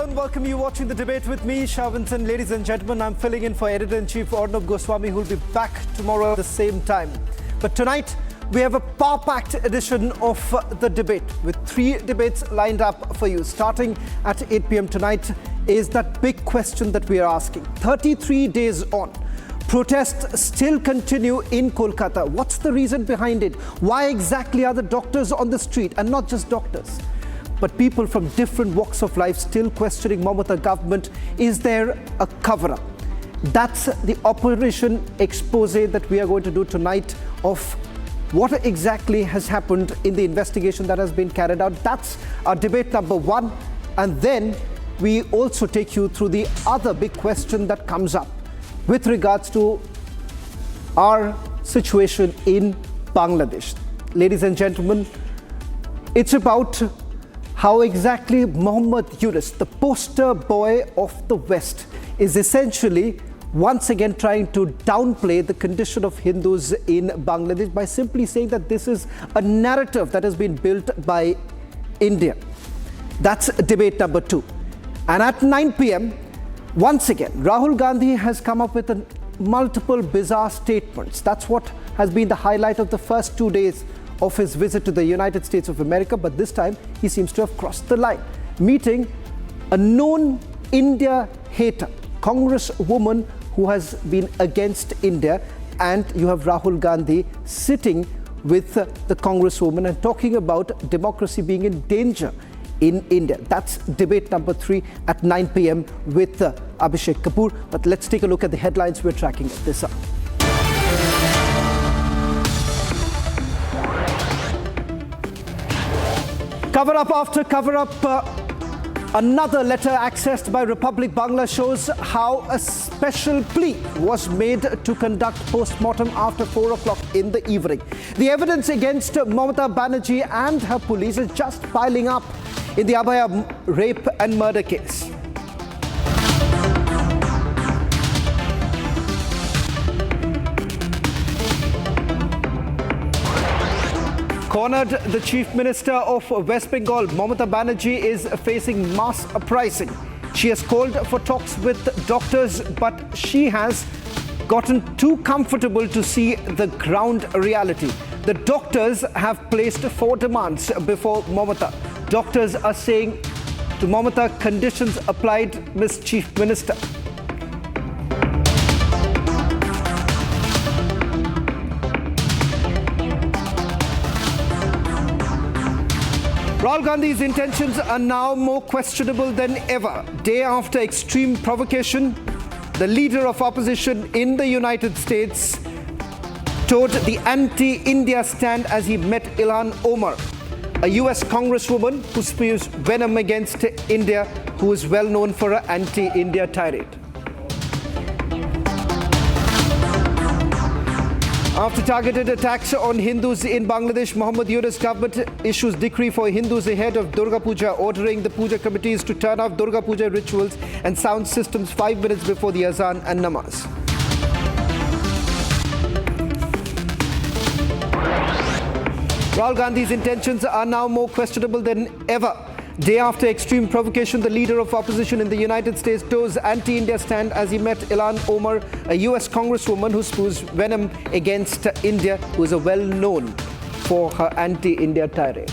Hello and welcome you watching the debate with me, Shavinson. Ladies and gentlemen, I'm filling in for Editor-in-Chief Arnab Goswami, who will be back tomorrow at the same time. But tonight, we have a power-packed edition of the debate with 3 debates lined up for you. Starting at 8 p.m. tonight is that big question that we are asking. 33 days on, protests still continue in Kolkata. What's the reason behind it? Why exactly are the doctors on the street? And not just doctors, but people from different walks of life still questioning Mamata government. Is there a cover-up? That's the operation expose that we are going to do tonight of what exactly has happened in the investigation that has been carried out. That's our debate number 1. And then we also take you through the other big question that comes up with regards to our situation in Bangladesh. Ladies and gentlemen, it's about how exactly Muhammad Yunus, the poster boy of the West, is essentially once again trying to downplay the condition of Hindus in Bangladesh by simply saying that this is a narrative that has been built by India. That's debate number 2. And at 9 p.m, once again, Rahul Gandhi has come up with multiple bizarre statements. That's what has been the highlight of the first 2 days of his visit to the United States of America, but this time he seems to have crossed the line, meeting a known India hater, congresswoman who has been against India, and you have Rahul Gandhi sitting with the congresswoman and talking about democracy being in danger in India. That's debate number 3 at 9 p.m. with Abhishek Kapoor. But let's take a look at the headlines we're tracking at this up. Cover-up after cover-up, another letter accessed by Republic Bangla shows how a special plea was made to conduct post-mortem after 4 o'clock in the evening. The evidence against Mamata Banerjee and her police is just piling up in the Abhaya rape and murder case. Cornered, the Chief Minister of West Bengal, Mamata Banerjee, is facing mass uprising. She has called for talks with doctors, but she has gotten too comfortable to see the ground reality. The doctors have placed 4 demands before Mamata. Doctors are saying to Mamata, conditions applied, Ms. Chief Minister. Rahul Gandhi's intentions are now more questionable than ever. Day after extreme provocation, the leader of opposition in the United States towed the anti-India stand as he met Ilhan Omar, a US congresswoman who spews venom against India, who is well known for her anti-India tirade. After targeted attacks on Hindus in Bangladesh, Muhammad Yunus government issues decree for Hindus ahead of Durga Puja, ordering the Puja committees to turn off Durga Puja rituals and sound systems 5 minutes before the azan and namaz. Rahul Gandhi's intentions are now more questionable than ever. Day after extreme provocation, the leader of opposition in the United States toes anti-India stand as he met Ilhan Omar, a US congresswoman who spews venom against India, who is well known for her anti-India tirade.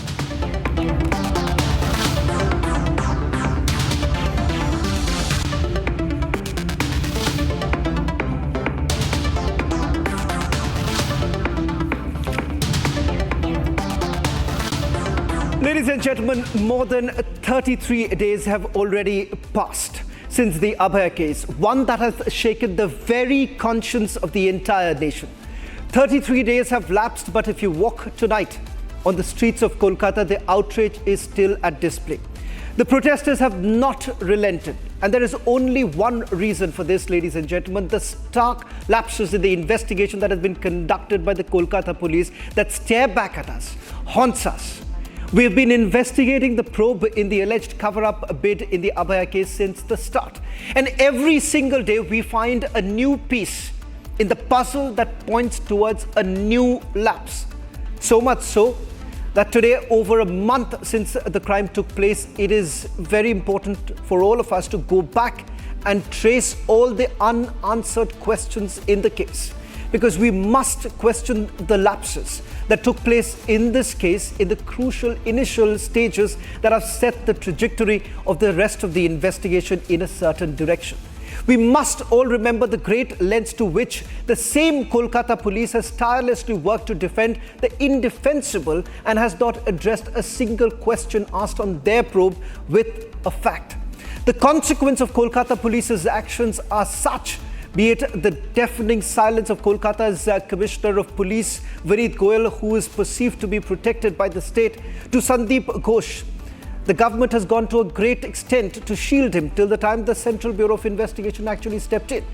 Ladies and gentlemen, more than 33 days have already passed since the Abhaya case, one that has shaken the very conscience of the entire nation. 33 days have lapsed, but if you walk tonight on the streets of Kolkata, the outrage is still at display. The protesters have not relented, and there is only one reason for this, ladies and gentlemen: the stark lapses in the investigation that has been conducted by the Kolkata police that stare back at us, haunts us. We have been investigating the probe in the alleged cover-up bid in the Abhaya case since the start. And every single day we find a new piece in the puzzle that points towards a new lapse. So much so that today, over a month since the crime took place, it is very important for all of us to go back and trace all the unanswered questions in the case, because we must question the lapses that took place in this case in the crucial initial stages that have set the trajectory of the rest of the investigation in a certain direction. We must all remember the great lengths to which the same Kolkata police has tirelessly worked to defend the indefensible and has not addressed a single question asked on their probe with a fact. The consequence of Kolkata police's actions are such, be it the deafening silence of Kolkata's Commissioner of Police, Vineet Goyal, who is perceived to be protected by the state, to Sandeep Ghosh. The government has gone to a great extent to shield him till the time the Central Bureau of Investigation actually stepped in.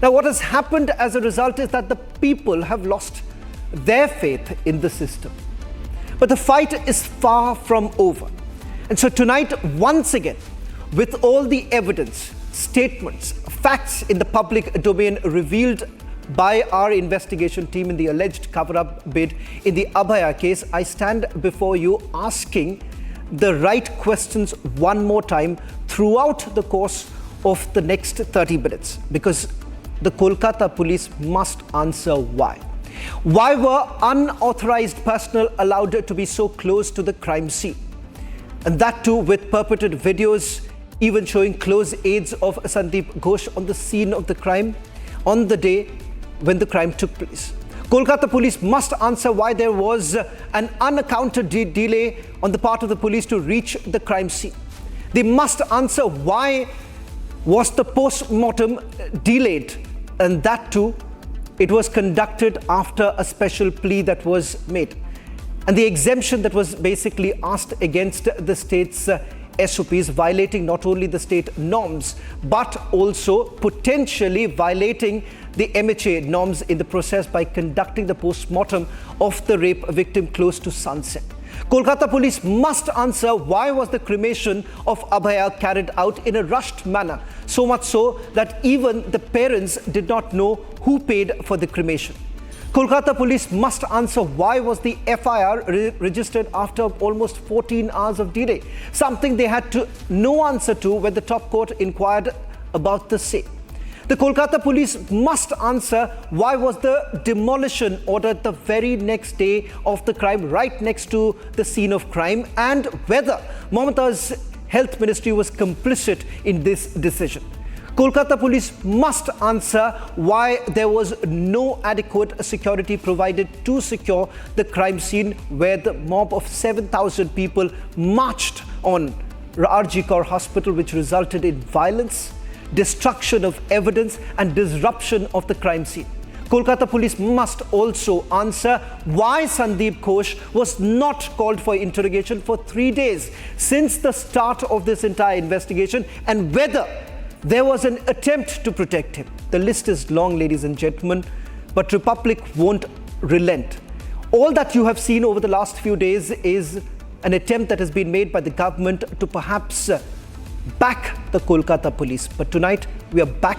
Now, what has happened as a result is that the people have lost their faith in the system. But the fight is far from over. And so tonight, once again, with all the evidence, statements, facts in the public domain revealed by our investigation team in the alleged cover-up bid in the Abhaya case, I stand before you asking the right questions one more time throughout the course of the next 30 minutes, because the Kolkata police must answer why. Why were unauthorized personnel allowed to be so close to the crime scene? And that too with purported videos even showing close aids of Sandeep Ghosh on the scene of the crime on the day when the crime took place. Kolkata police must answer why there was an unaccounted delay on the part of the police to reach the crime scene. They must answer why was the post-mortem delayed, and that too, it was conducted after a special plea that was made. And the exemption that was basically asked against the state's SOPs, violating not only the state norms, but also potentially violating the MHA norms in the process by conducting the post-mortem of the rape victim close to sunset. Kolkata police must answer why was the cremation of Abhaya carried out in a rushed manner, so much so that even the parents did not know who paid for the cremation. Kolkata police must answer why was the FIR registered after almost 14 hours of delay, something they had no answer to when the top court inquired about the same. The Kolkata police must answer why was the demolition ordered the very next day of the crime, right next to the scene of crime, and whether Mamata's health ministry was complicit in this decision. Kolkata police must answer why there was no adequate security provided to secure the crime scene where the mob of 7,000 people marched on RG Kaur Hospital, which resulted in violence, destruction of evidence and disruption of the crime scene. Kolkata police must also answer why Sandeep Ghosh was not called for interrogation for 3 days since the start of this entire investigation, and whether there was an attempt to protect him. The list is long, ladies and gentlemen, but Republic won't relent. All that you have seen over the last few days is an attempt that has been made by the government to perhaps back the Kolkata police. But tonight, we are back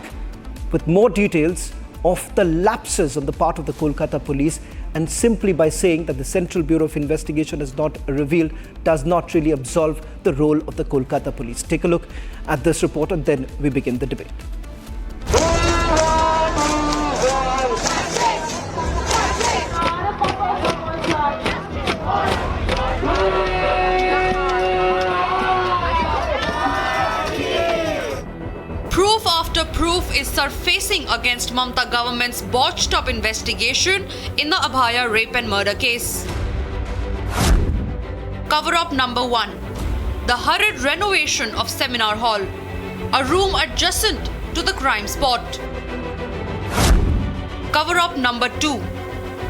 with more details of the lapses on the part of the Kolkata police, and simply by saying that the Central Bureau of Investigation has not revealed does not really absolve the role of the Kolkata police. Take a look at this report and then we begin the debate. Proof after proof is surfacing against Mamata government's botched-up investigation in the Abhaya rape and murder case. Cover-up number 1. The hurried renovation of seminar hall, a room adjacent to the crime spot. Cover-up number 2.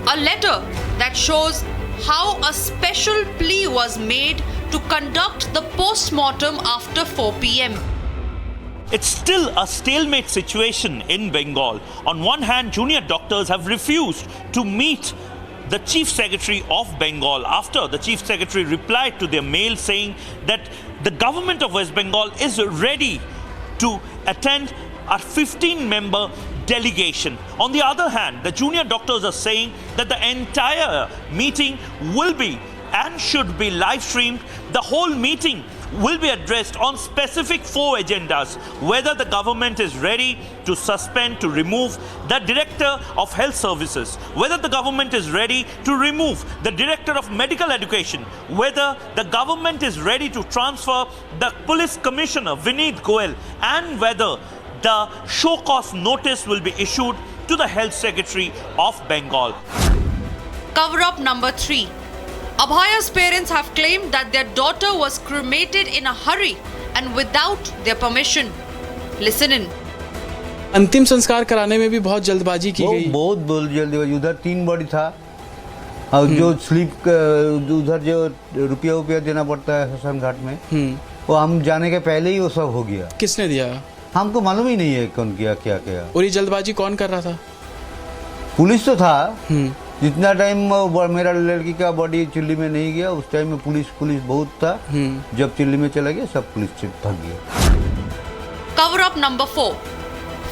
A letter that shows how a special plea was made to conduct the post-mortem after 4 p.m. It's still a stalemate situation in Bengal. On one hand, junior doctors have refused to meet the Chief Secretary of Bengal after the Chief Secretary replied to their mail saying that the government of West Bengal is ready to attend a 15-member delegation. On the other hand, the junior doctors are saying that the entire meeting will be and should be live streamed. The whole meeting will be addressed on specific 4 agendas: whether the government is ready to suspend, to remove the Director of Health Services, whether the government is ready to remove the Director of Medical Education, whether the government is ready to transfer the Police Commissioner Vineet Goyal, and whether the show cause notice will be issued to the Health Secretary of Bengal. Cover-up number 3. Abhaya's parents have claimed that their daughter was cremated in a hurry and without their permission. Listen in. अंतिम संस्कार कराने में भी बहुत जल्दबाजी की गई। बहुत जल्दबाजी, उधर 3 बॉडी था और जो स्लीप उधर जो रुपया देना पड़ता है शमशान घाट में, वो हम जाने के पहले ही वो सब हो गया। किसने दिया? हमको मालूम ही नहीं है कौन किया क्या किया। और ये जल्दबाजी कौन कर रहा था? पुलिस तो था। जितना टाइम मेरा लड़की का बॉडी चिल्ली में नहीं गया, उस टाइम में पुलिस बहुत था। जब चिल्ली में चला गया, सब पुलिस से भाग गया। Cover up number 4.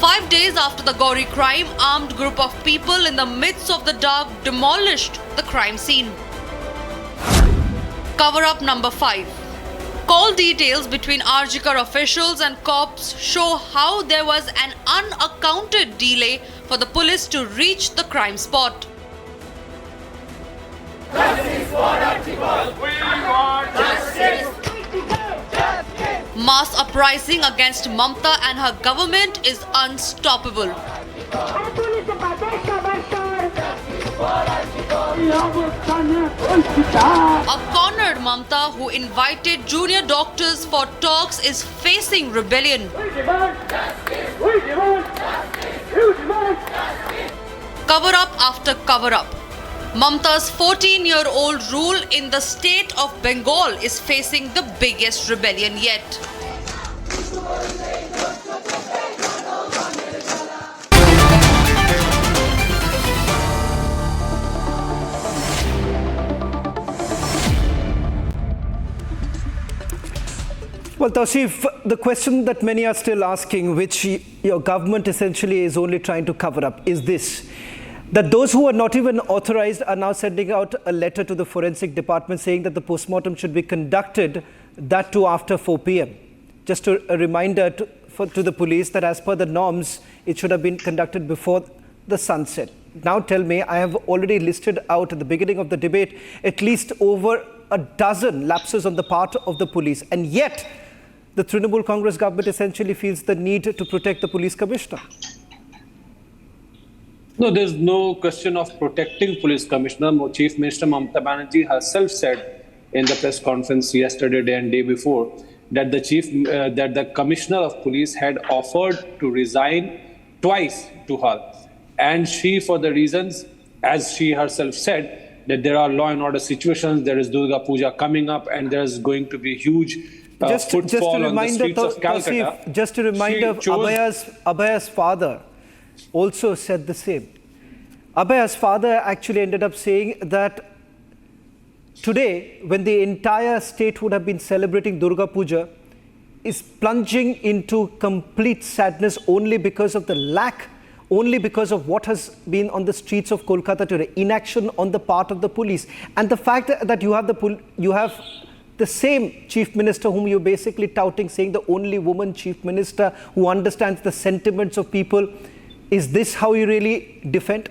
5 days after the gory crime, armed group of people in the midst of the dark demolished the crime scene. Cover up number 5. Call details between Arjikar officials and cops show how there was an unaccounted delay for the police to reach the crime spot. Justice for Arjikar! We want justice! Mass uprising against Mamata and her government is unstoppable. A cornered Mamata who invited junior doctors for talks is facing rebellion. Cover up after cover up. Mamata's 14-year-old rule in the state of Bengal is facing the biggest rebellion yet. Well, Tausif, the question that many are still asking, which your government essentially is only trying to cover up, is this: that those who are not even authorized are now sending out a letter to the forensic department saying that the post-mortem should be conducted, that too after 4 p.m. Just a reminder to the police that as per the norms, it should have been conducted before the sunset. Now tell me, I have already listed out at the beginning of the debate at least over a dozen lapses on the part of the police, and yet the Trinamool Congress government essentially feels the need to protect the police commissioner. No, there's no question of protecting police commissioner. Chief Minister Mamata Banerjee herself said in the press conference yesterday, day and day before, that the commissioner of police had offered to resign twice to her, and she, for the reasons, as she herself said, that there are law and order situations, there is Durga Puja coming up, and there's going to be huge footfall on the streets of Calcutta. Just a reminder, Abhaya's father also said the same. Abhaya's father actually ended up saying that today, when the entire state would have been celebrating Durga Puja, is plunging into complete sadness only because of the lack, only because of what has been on the streets of Kolkata today, inaction on the part of the police. And the fact that you have the same chief minister whom you're basically touting, saying the only woman chief minister who understands the sentiments of people. Is this how you really defend?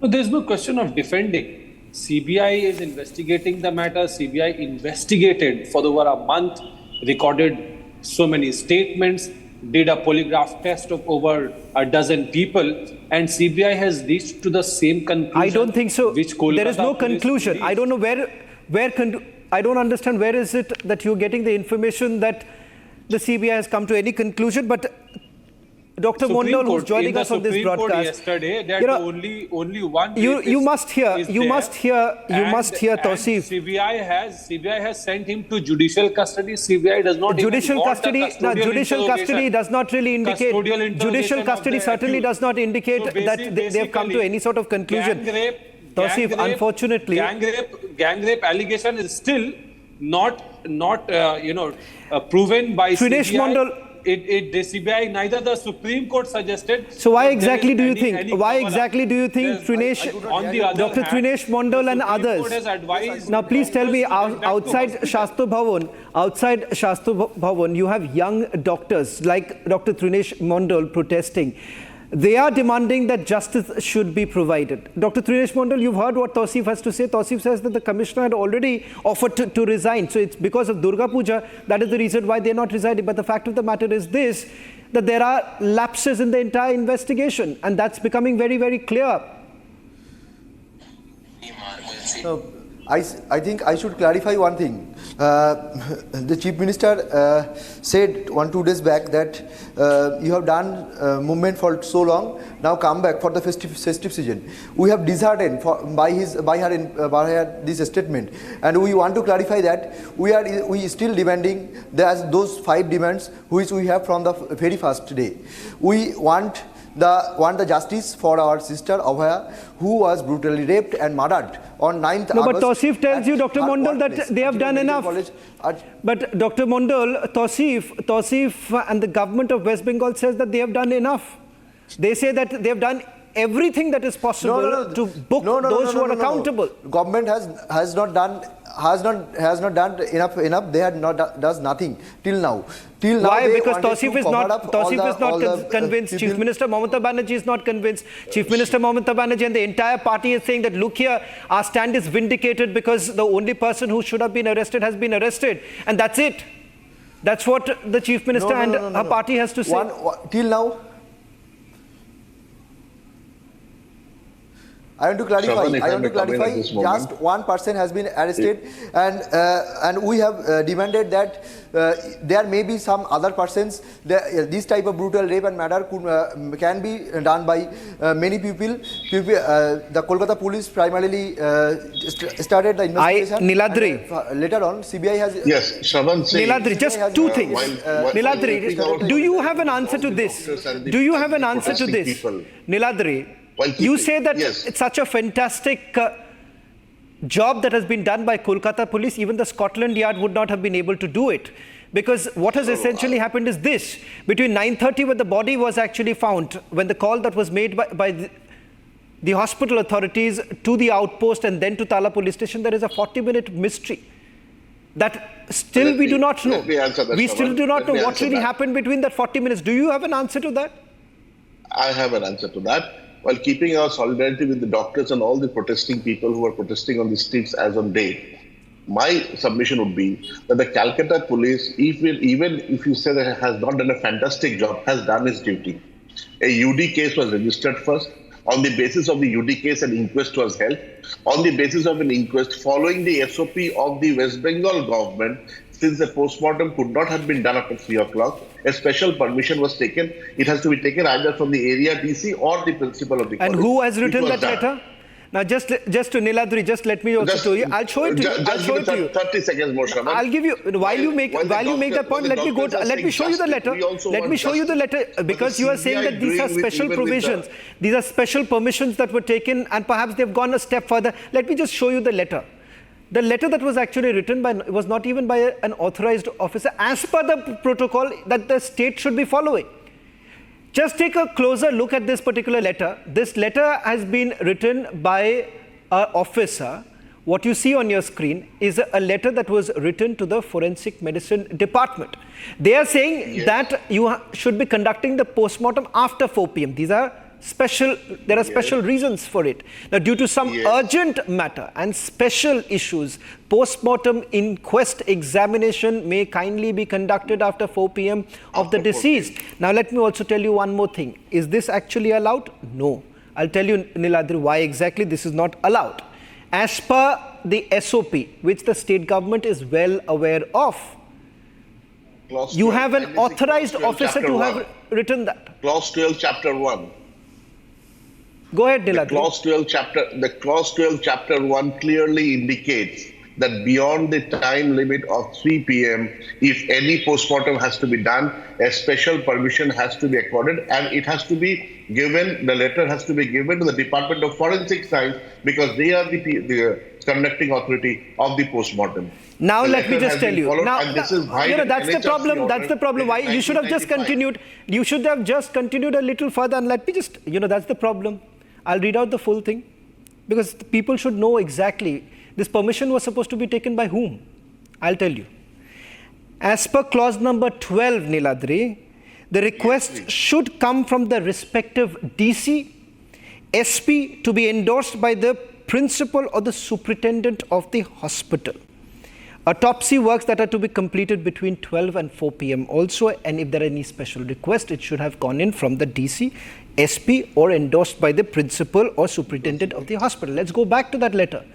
No, there's no question of defending. CBI is investigating the matter. CBI investigated for over a month, recorded so many statements, did a polygraph test of over a dozen people, and CBI has reached to the same conclusion. I don't think so. There is no conclusion. Released. I don't know I don't understand where is it that you're getting the information that the CBI has come to any conclusion, but Dr. Mondal, who's joining us on this broadcast, yesterday, that only one. You must hear, Tausif. CBI has sent him to judicial custody. CBI does not. Judicial custody does not really indicate. Judicial custody certainly does not indicate that they have come to any sort of conclusion. Tausif, unfortunately, gang rape allegation is still not proven by Trinesh CBI. Mondal. the CBI, neither the Supreme Court suggested. So why that there exactly is do you any think? Why cover-up. exactly do you think There's- Trinesh, on the other Dr. hand, Trinesh Mondal the and Supreme others? Court has advised Now, please tell me, doctors to get back to outside hospital. Shastru Bhavan, you have young doctors like Dr. Trinesh Mondal protesting. They are demanding that justice should be provided. Dr. Trinesh Mondal, you've heard what Tausif has to say. Tausif says that the commissioner had already offered to resign. So it's because of Durga Puja, that is the reason why they're not resigning. But the fact of the matter is this, that there are lapses in the entire investigation. And that's becoming very, very clear. I think I should clarify one thing. The Chief Minister said 1-2 days back that you have done movement for so long, now come back for the festive season. We have disheartened by her this statement, and we want to clarify that we still demanding those 5 demands which we have from the very first day. We want the justice for our sister Abhaya, who was brutally raped and murdered on 9th August. No, but Tausif tells you, Dr. Mondal, that they have done enough. But Dr. Mondal, Tausif and the government of West Bengal says that they have done enough. They say that they have done everything that is possible to book those who are accountable. Government has not done enough. They had not does nothing till now. Why? Because Tausif is not convinced. Chief Minister Mamata Banerjee is not convinced. Chief Minister Mamata Banerjee and the entire party is saying that, look here, our stand is vindicated because the only person who should have been arrested has been arrested. And that's it. That's what the Chief Minister and her party has to say. Till now, I want to clarify. Just one person has been arrested, and we have demanded that there may be some other persons. This type of brutal rape and murder can be done by many people. The Kolkata police primarily started the investigation. Niladri. Later on, CBI has. Yes, Shravan Singh. Niladri, just 2 things. Niladri, do you have an answer to this? Do you have an answer to this? Niladri. You say that it's such a fantastic job that has been done by Kolkata police. Even the Scotland Yard would not have been able to do it. Because what has essentially happened is this. Between 9:30 when the body was actually found, when the call that was made by the hospital authorities to the outpost and then to Tala police station, there is a 40-minute mystery. That still we do not know. We still do not know what really happened between that 40 minutes. Do you have an answer to that? I have an answer to that. While keeping our solidarity with the doctors and all the protesting people who are protesting on the streets as on date, my submission would be that the Calcutta police, even if you say that it has not done a fantastic job, has done its duty. A UD case was registered first. On the basis of the UD case, an inquest was held. On the basis of an inquest, following the SOP of the West Bengal government, since the post-mortem could not have been done after 3 o'clock, a special permission was taken. It has to be taken either from the area DC or the principal of the college. And who has written that letter? Now, just to Niladri, just let me also show you. I'll show it to you. I'll show it to you. 30 seconds more, Shravan. I'll give you, while you make that point, let me show you the letter. Let me show you the letter, because you are saying that these are special provisions. These are special permissions that were taken, and perhaps they've gone a step further. Let me just show you the letter. The letter that was actually written was not even by an authorized officer, as per the protocol that the state should be following. Just take a closer look at this particular letter. This letter has been written by an officer. What you see on your screen is a letter that was written to the forensic medicine department. They are saying that you should be conducting the post-mortem after 4 p.m. There are special reasons for it. Now, due to some urgent matter and special issues, post-mortem inquest examination may kindly be conducted after 4 p.m. of the deceased. Now, let me also tell you one more thing. Is this actually allowed? No. I'll tell you, Niladri, why exactly this is not allowed. As per the SOP, which the state government is well aware of, you have an authorized officer to have written that. Clause 12, Chapter 1. Go ahead, Niladri. The Clause 12, Chapter 1 clearly indicates that beyond the time limit of 3 p.m., if any post-mortem has to be done, a special permission has to be accorded, and it has to be given, the letter has to be given to the Department of Forensic Science, because they are the conducting authority of the post-mortem. Now The let me letter just has tell been you. followed, Now, and this is violated that's the NHRC problem. order That's the problem. Why you should have just 1995. continued. You should have just continued a little further. And let me just, that's the problem. I'll read out the full thing, because the people should know exactly. This permission was supposed to be taken by whom? I'll tell you. As per clause number 12, Niladri, the request should come from the respective DC, SP, to be endorsed by the principal or the superintendent of the hospital. Autopsy works that are to be completed between 12 and 4 p.m. also, and if there are any special request, it should have gone in from the DC, SP, or endorsed by the principal or superintendent of the hospital. Let's go back to that letter.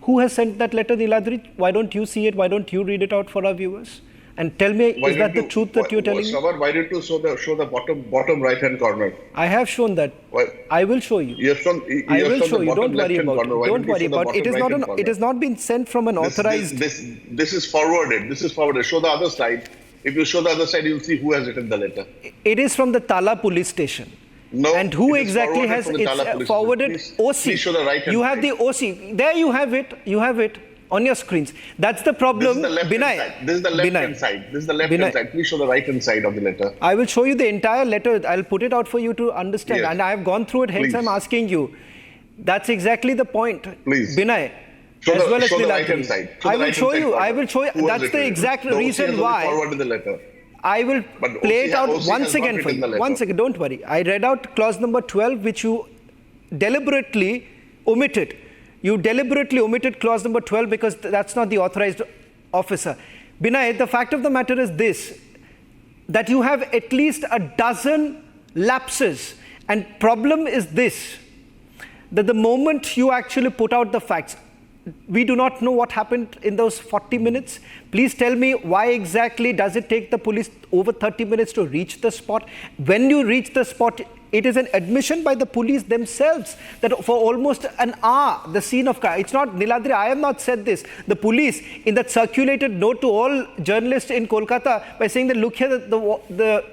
Who has sent that letter, Niladri? Why don't you see it? Why don't you read it out for our viewers? And tell me, is that the truth that you're telling me? Why did you show the bottom right-hand corner? I have shown that. Why? I will show you. You have shown. I will show you. Bottom Don't worry left-hand about it. corner. Why Don't did you worry show the about it. bottom right-hand corner? It has not been sent from an authorized. This is forwarded. This is forwarded. Show the other side. If you show the other side, you'll see who has written the letter. It is from the Tala police station. No. And who it is exactly forwarded has from the Tala it's police forwarded? station. OC. Please show the right-hand You have side. the OC. There you have it. You have it on your screens. That's the problem. This is the left-hand Binay. side. This is the left-hand side. This is the left-hand side. Please show the right-hand side of the letter. I will show you the entire letter. I'll put it out for you to understand. Yes. And I have gone through it, hence Please. I'm asking you. That's exactly the point. Please. Binay. Show as the, well as show the Niladri. right-hand side. I will show you. I will show you. Who has That's the written it? exact The OC reason has why. forwarded the letter. I will But play OC it out has once not again for written you. the letter. One second, don't worry. I read out clause number 12, which you deliberately omitted. You deliberately omitted clause number 12 because that's not the authorized officer. Binay, the fact of the matter is this, that you have at least a dozen lapses. And problem is this, that the moment you actually put out the facts, we do not know what happened in those 40 minutes. Please tell me, why exactly does it take the police over 30 minutes to reach the spot? When you reach the spot, it is an admission by the police themselves that for almost an hour, the scene of crime, it's not, Niladri, I have not said this. The police, in that circulated note to all journalists in Kolkata, by saying that, look here, the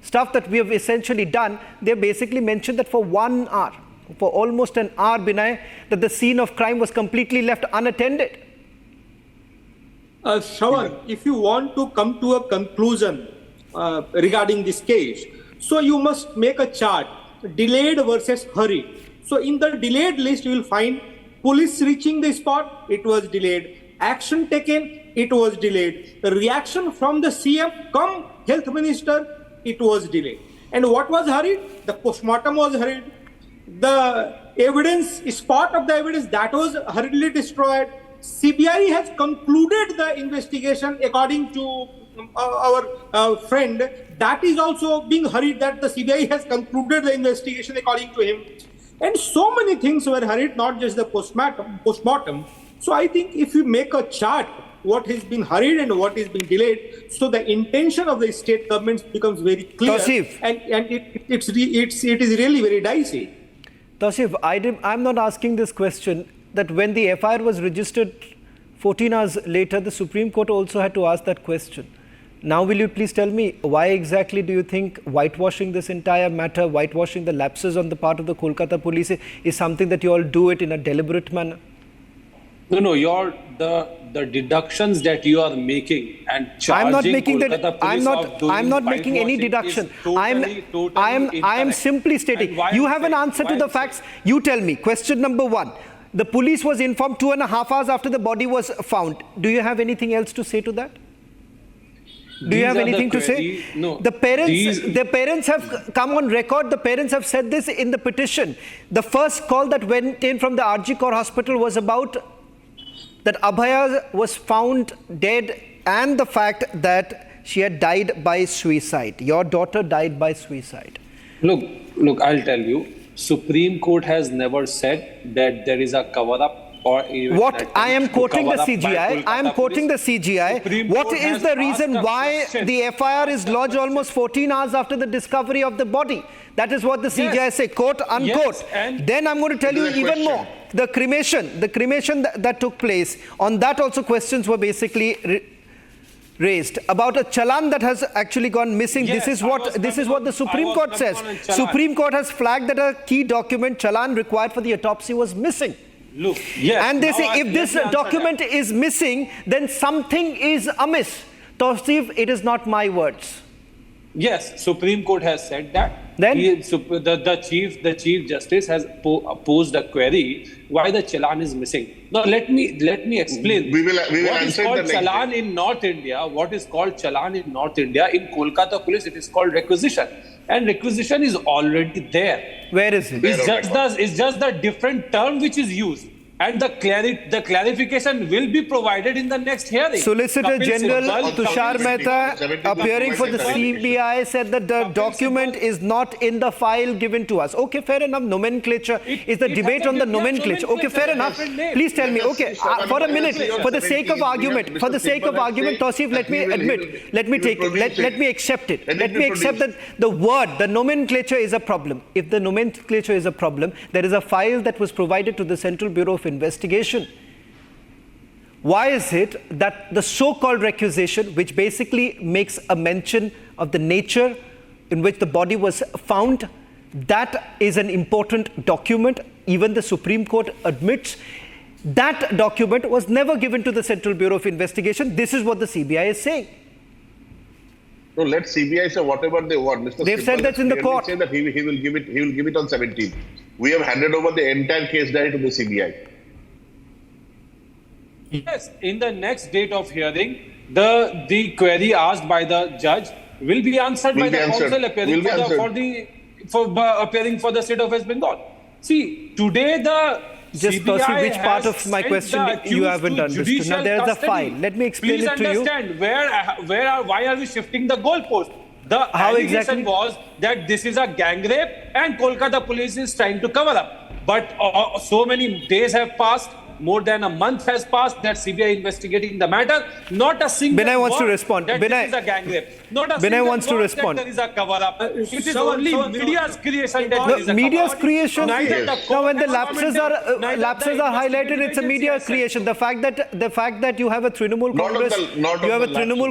stuff that we have essentially done, they basically mentioned that for 1 hour, for almost an hour, Binay, that the scene of crime was completely left unattended. Shravan, if you want to come to a conclusion regarding this case, so you must make a chart, delayed versus hurried. So in the delayed list, you will find police reaching the spot, it was delayed. Action taken, it was delayed. The reaction from the CM, come health minister, it was delayed. And what was hurried? The post-mortem was hurried. The evidence, spot of the evidence, that was hurriedly destroyed. CBI has concluded the investigation according to our friend. That is also being hurried, that the CBI has concluded the investigation according to him. And so many things were hurried, not just the post-mortem. So I think if you make a chart, what has been hurried and what is being delayed, so the intention of the state governments becomes very clear. Tausif. And it is really very dicey. Tausif, I'm not asking this question, that when the FIR was registered 14 hours later, the Supreme Court also had to ask that question. Now, will you please tell me, why exactly do you think whitewashing this entire matter, whitewashing the lapses on the part of the Kolkata police is something that you all do it in a deliberate manner? No, the deductions that you are making and charging I'm not making Kolkata that. police I'm not making any deduction. I am simply stating. You have an answer to the facts. You tell me. Question number 1. The police was informed 2.5 hours after the body was found. Do you have anything else to say to that? Do you have anything to say? No. The parents have come on record. The parents have said this in the petition. The first call that went in from the RG Kaur hospital was about that Abhaya was found dead and the fact that she had died by suicide. Your daughter died by suicide. Look, I'll tell you. Supreme Court has never said that there is a cover-up. What I am quoting the CGI. I am quoting the CGI. What is the reason why the FIR is lodged almost 14 hours after the discovery of the body? That is what the CGI say, quote unquote. Yes, then I'm going to tell you even more. the cremation that took place, on that also questions were basically raised about a challan that has actually gone missing. Yes, this is what the Supreme Court says. Supreme Court has flagged that a key document, challan required for the autopsy, was missing. Look, yes. And they say if this document is missing, then something is amiss. Tawseef, it is not my words. Yes, Supreme Court has said that. Then the Chief Justice has posed a query why the challan is missing. Now let me explain. We will what is answer called the next challan day. in North India. What is called challan in North India? In Kolkata police, it is called requisition, and requisition is already there. where is it? It's just the different term which is used. And the clarification will be provided in the next hearing. Solicitor Kapil General Sibal, Tushar Mehta, 70 appearing for the 70. CBI, said that the document is not in the file given to us. Okay, fair enough. Nomenclature is the it debate has on a the different nomenclature. Okay, fair enough. different name. Please tell me. Okay, for a minute, for the sake of argument, Tawseef, let me admit, let me accept it. Let me accept that the word, the nomenclature is a problem. If the nomenclature is a problem, there is a file that was provided to the Central Bureau of Investigation. Why is it that the so-called requisition, which basically makes a mention of the nature in which the body was found, that is an important document, even the Supreme Court admits, that document was never given to the Central Bureau of Investigation. This is what the CBI is saying. No, let CBI say whatever they want. Mr. They've said that's in the court. Say that he will give it on 17th. We have handed over the entire case diary to the CBI. Yes, in the next date of hearing, the query asked by the judge will be answered by the counsel appearing appearing for the state of West Bengal. See, today the Just CBI which part of my question you haven't understood. Now there is a file. Let me explain it to you. Please understand why are we shifting the goalpost? The allegation was that this is a gang rape and Kolkata police is trying to cover up. But so many days have passed. More than a month has passed that CBI investigating the matter. Not a single Binay wants to word respond. that Binay, this is a gang rape. Not a Binay single wants to word respond. that there is a cover-up. It is only media's creation that there is a media's cover-up. creation. Neither the Now, when the court has lapses are highlighted, it's a media creation. The fact that you have a Trinamool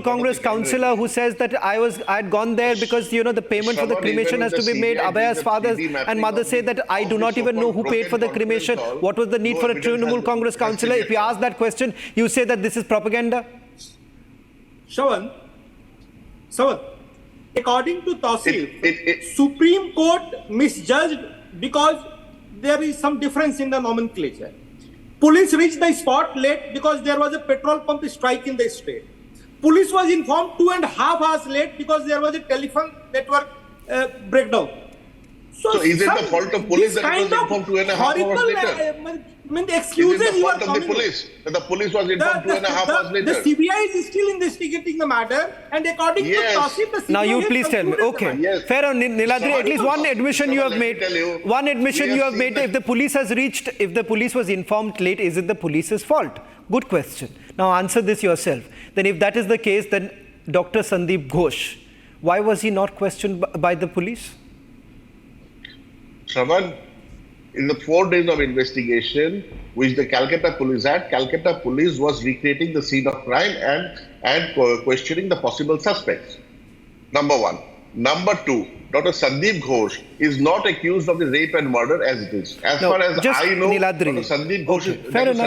Congress councillor who says that I had gone there because the payment for the cremation has to be made. Abhaya's father and mother say that I do not even know who paid for the cremation. What was the need for a Trinamool Congress councillor? If you ask that question, you say that this is propaganda. Shravan, according to Tawseef, Supreme Court misjudged because there is some difference in the nomenclature. Police reached the spot late because there was a petrol pump strike in the state. Police was informed 2.5 hours late because there was a telephone network breakdown. So is it the fault of police that it was informed 2.5 hours later? Excuses you are coming. The police was informed 2.5 hours later. The CBI is still investigating the matter, and according to Tawseef, the CBI now you please tell me. Okay, fair enough, Niladri. At least one admission you have made. One admission you have made. If the police was informed late, is it the police's fault? Good question. Now answer this yourself. Then, if that is the case, then Dr. Sandeep Ghosh, why was he not questioned by the police? Shravan, in the 4 days of investigation, which the Calcutta police had, Calcutta police was recreating the scene of crime and questioning the possible suspects. Number one. Number two, Dr. Sandeep Ghosh is not accused of the rape and murder as it is. As far as I know, Dr. Sandeep Ghosh is accused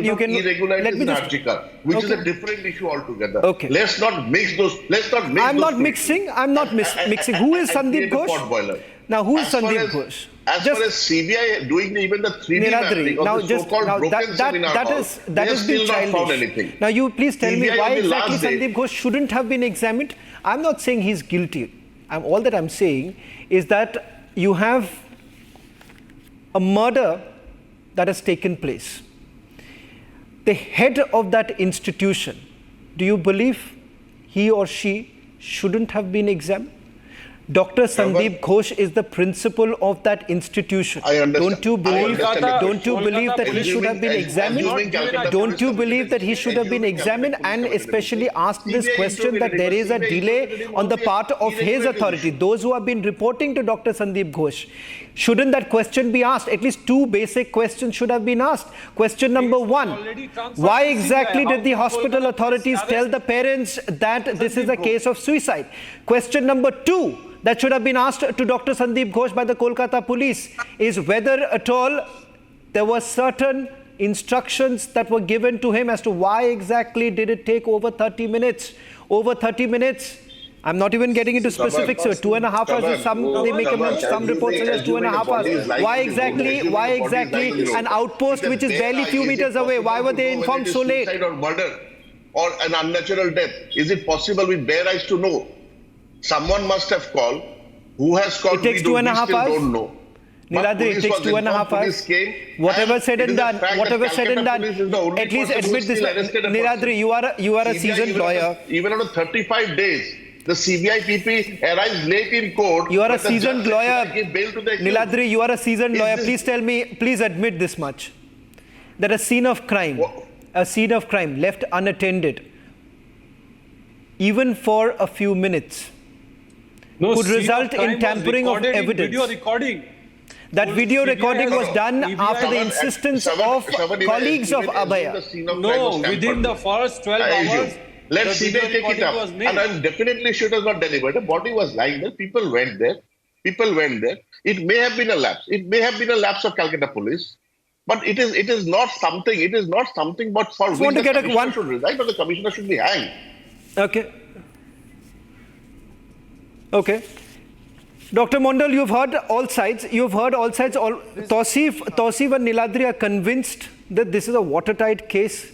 of irregularities in Arjika, which is a different issue altogether. Okay. Let's not mix those. I'm not mixing. Who is Sandeep Ghosh? Now, who is Sandeep Ghosh? As far as CBI doing even the 3D mapping of the so-called broken seminar hall, they have still not found anything. Now, you please tell me CBI why on the exactly last day- Sandeep Ghosh shouldn't have been examined. I'm not saying he's guilty. All that I'm saying is that you have a murder that has taken place. The head of that institution, do you believe he or she shouldn't have been examined? Dr. Sandeep Ghosh is the principal of that institution. I understand. Don't you believe? I understand. Don't you believe that he should have been examined? Don't you believe that he should have been examined and especially asked this question that there is a delay on the part of his authority, those who have been reporting to Dr. Sandeep Ghosh? Shouldn't that question be asked? At least two basic questions should have been asked. Question number one, why exactly did the hospital authorities tell the parents that this is a case of suicide? Question number two, that should have been asked to Dr. Sandeep Ghosh by the Kolkata police, is whether at all there were certain instructions that were given to him as to why exactly did it take over 30 minutes. Over 30 minutes. I'm not even getting into specifics, sir. 2.5 hours. They make some reports suggest 2.5 hours. Why exactly an outpost which is barely few meters away? Why were they informed so late? Suicide or murder or an unnatural death. Is it possible with bare eyes to know? Someone must have called. Who has called? It takes 2.5 hours. Don't know. Niladri, it takes 2.5 hours. Whatever said and done, at least admit this. Niladri, you are a seasoned lawyer. Even after 35 days, the CBI PP arrives late in court. You are a seasoned lawyer. Niladri, you are a seasoned lawyer. Please tell me, please admit this much. That a scene of crime left unattended, even for a few minutes, could result in tampering of evidence. Video recording. That video recording was done after the insistence of colleagues of Abhaya. No, within the first 12 hours. Let CBI take it up. And I'm definitely sure it was not deliberate. The body was lying there. People went there. It may have been a lapse. It may have been a lapse of Calcutta police. But it is not something. It is not something but for which the commissioner should resign or the commissioner should be hanged. Okay. Dr. Mondal, you've heard all sides. Tausif and Niladri are convinced that this is a watertight case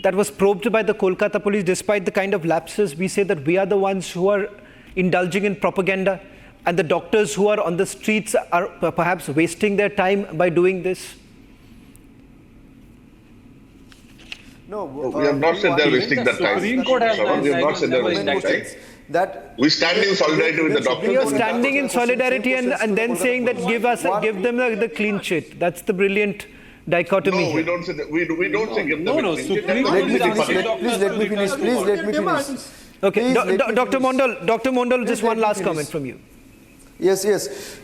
that was probed by the Kolkata police, despite the kind of lapses. We say that we are the ones who are indulging in propaganda, and the doctors who are on the streets are perhaps wasting their time by doing this. No, we have not said they're wasting their time. Supreme Court has we have not said they're wasting their time. That we stand in solidarity with the doctors. We are standing in solidarity and then saying that give them the clean sheet. That's the brilliant dichotomy. No, we don't say that. We don't say give them No, Supreme Let me finish. Okay, Dr. Mondal, just one last comment from you. Yes.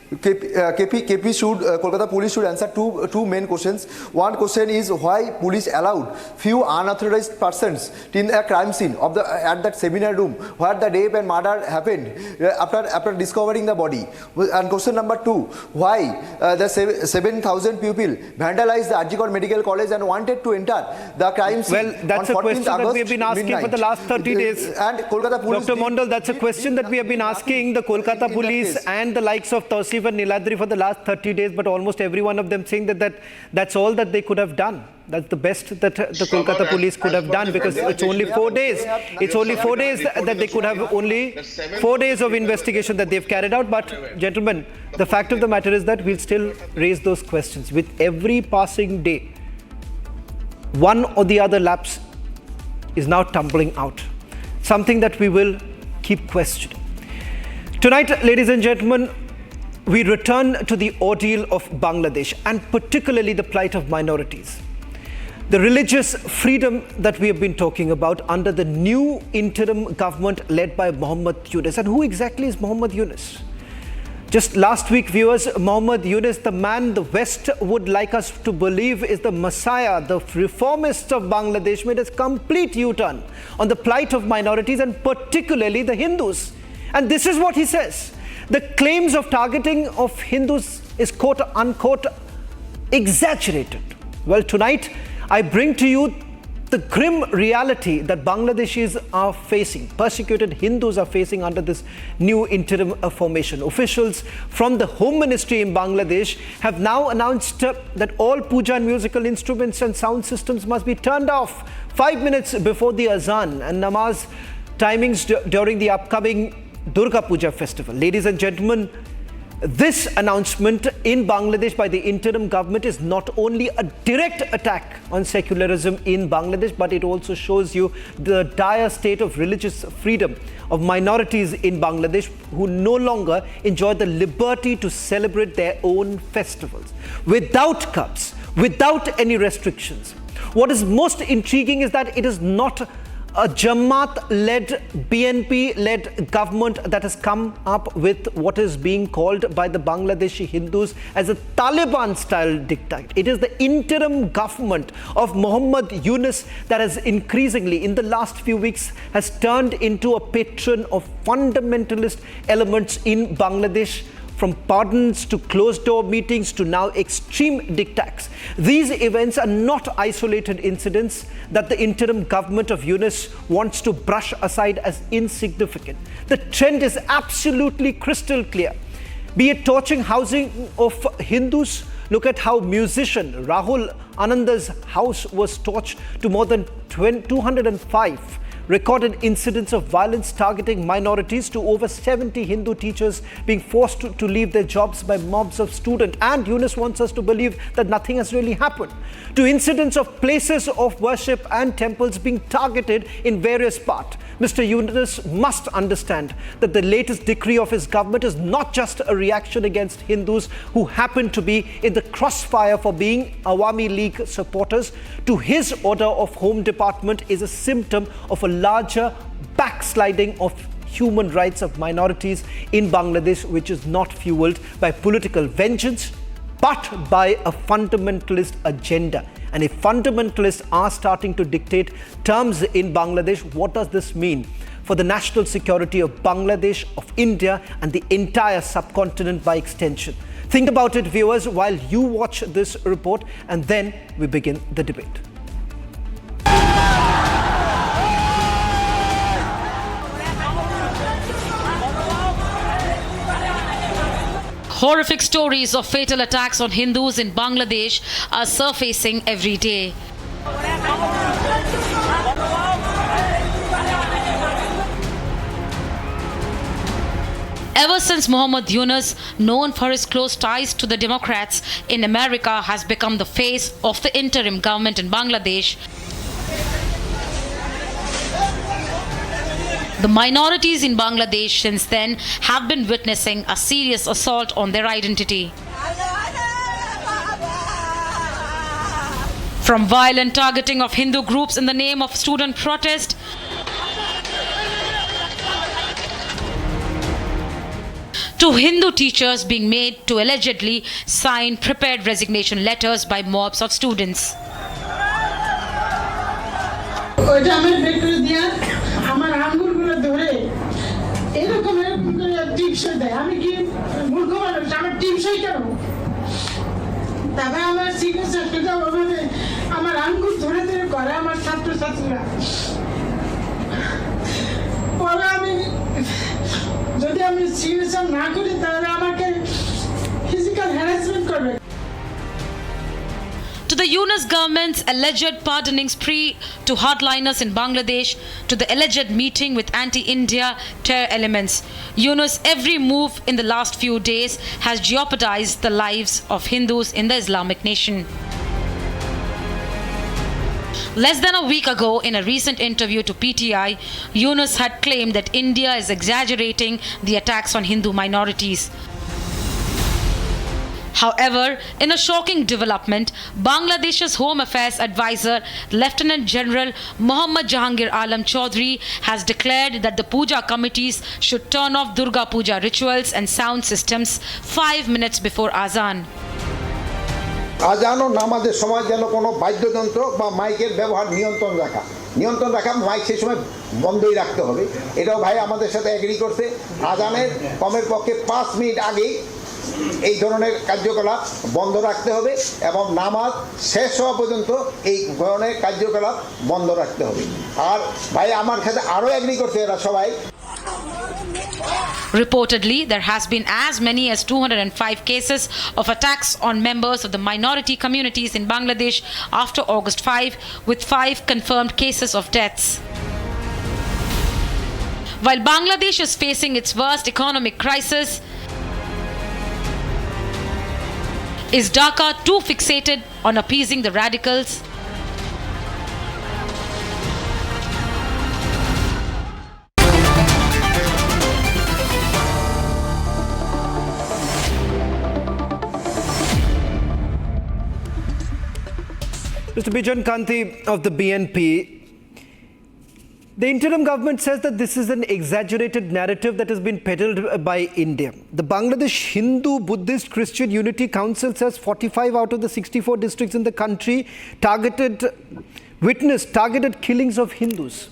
KP should, Kolkata police should answer two main questions. One question is why police allowed few unauthorized persons in a crime scene at that seminar room where the rape and murder happened after discovering the body. And question number two, why the 7,000 people vandalized the Arjikar Medical College and wanted to enter the crime scene. Well, that's a question that we have been asking for the last 30 days. And Kolkata police. Dr. Mondal, that's a question that we have been asking the Kolkata police and the likes of Tausif and Niladri for the last 30 days, but almost every one of them saying that's all that they could have done. That's the best that the Kolkata police could have done, because it's only 4 days. It's only 4 days that they could have, only 4 days of investigation that they've carried out. But gentlemen, the fact of the matter is that we'll still raise those questions. With every passing day, one or the other lapse is now tumbling out. Something that we will keep questioning. Tonight, ladies and gentlemen, we return to the ordeal of Bangladesh, and particularly the plight of minorities. The religious freedom that we have been talking about under the new interim government led by Muhammad Yunus. And who exactly is Muhammad Yunus? Just last week, viewers, Muhammad Yunus, the man the West would like us to believe is the Messiah, the reformists of Bangladesh, made a complete U-turn on the plight of minorities and particularly the Hindus. And this is what he says. The claims of targeting of Hindus is quote unquote exaggerated. Well, tonight I bring to you the grim reality that Bangladeshis are facing, persecuted Hindus are facing under this new interim formation. Officials from the Home Ministry in Bangladesh have now announced that all puja and musical instruments and sound systems must be turned off 5 minutes before the azan and namaz timings during the upcoming Durga Puja festival. Ladies and gentlemen, This announcement in Bangladesh by the interim government is not only a direct attack on secularism in Bangladesh, but it also shows you the dire state of religious freedom of minorities in Bangladesh who no longer enjoy the liberty to celebrate their own festivals without curbs, without any restrictions. What is most intriguing is that it is not a Jamaat-led, BNP-led government that has come up with what is being called by the Bangladeshi Hindus as a Taliban-style dictate. It is the interim government of Muhammad Yunus that has increasingly, in the last few weeks, has turned into a patron of fundamentalist elements in Bangladesh, from pardons to closed-door meetings to now extreme diktats. These events are not isolated incidents that the interim government of Yunus wants to brush aside as insignificant. The trend is absolutely crystal clear. Be it torching housing of Hindus, look at how musician Rahul Ananda's house was torched to more than 205. Recorded incidents of violence targeting minorities to over 70 Hindu teachers being forced to leave their jobs by mobs of students. And Yunus wants us to believe that nothing has really happened. To incidents of places of worship and temples being targeted in various parts. Mr. Yunus must understand that the latest decree of his government is not just a reaction against Hindus who happen to be in the crossfire for being Awami League supporters. To his order of Home Department is a symptom of a larger backsliding of human rights of minorities in Bangladesh, which is not fueled by political vengeance, but by a fundamentalist agenda. And if fundamentalists are starting to dictate terms in Bangladesh, what does this mean for the national security of Bangladesh, of India, and the entire subcontinent by extension? Think about it, viewers, while you watch this report, and then we begin the debate. Horrific stories of fatal attacks on Hindus in Bangladesh are surfacing every day. Ever since Muhammad Yunus, known for his close ties to the Democrats in America, has become the face of the interim government in Bangladesh, the minorities in Bangladesh since then have been witnessing a serious assault on their identity. From violent targeting of Hindu groups in the name of student protest, to Hindu teachers being made to allegedly sign prepared resignation letters by mobs of students. যদি আমি signature না করি তাহলে আমাকে physical harassment করবে। To the Yunus government's alleged pardoning spree, to hardliners in Bangladesh, to the alleged meeting with anti-India terror elements, Yunus' every move in the last few days has jeopardized the lives of Hindus in the Islamic nation. Less than a week ago, in a recent interview to PTI, Yunus had claimed that India is exaggerating the attacks on Hindu minorities. However, in a shocking development, Bangladesh's Home Affairs advisor, Lieutenant General Muhammad Jahangir Alam Chaudhry, has declared that the puja committees should turn off Durga Puja rituals and sound systems 5 minutes before Azan. আজান ও নামাজের সময় যেন কোনো বাদ্যযন্ত্র বা মাইকের ব্যবহার নিয়ন্ত্রণ রাখা মাইক সেই সময় বন্ধই রাখতে হবে। এটাও ভাই আমাদের সাথে এগ্রি করছে। আজানের কমের পক্ষে 5 মিনিট আগেই এই ধরনের কার্যকলাপ বন্ধ রাখতে হবে এবং নামাজ শেষ হওয়া পর্যন্ত এই ধরনের কার্যকলাপ বন্ধ রাখতে হবে। আর ভাই আমার সাথে আরও এগ্রি করছে এরা সবাই। Reportedly, there has been as many as 205 cases of attacks on members of the minority communities in Bangladesh after August 5, with 5 confirmed cases of deaths. While Bangladesh is facing its worst economic crisis, Is Dhaka too fixated on appeasing the radicals? Mr. Bijan Kanti of the BNP, the interim government says that this is an exaggerated narrative that has been peddled by India. The Bangladesh Hindu, Buddhist, Christian Unity Council says 45 out of the 64 districts in the country witnessed targeted killings of Hindus.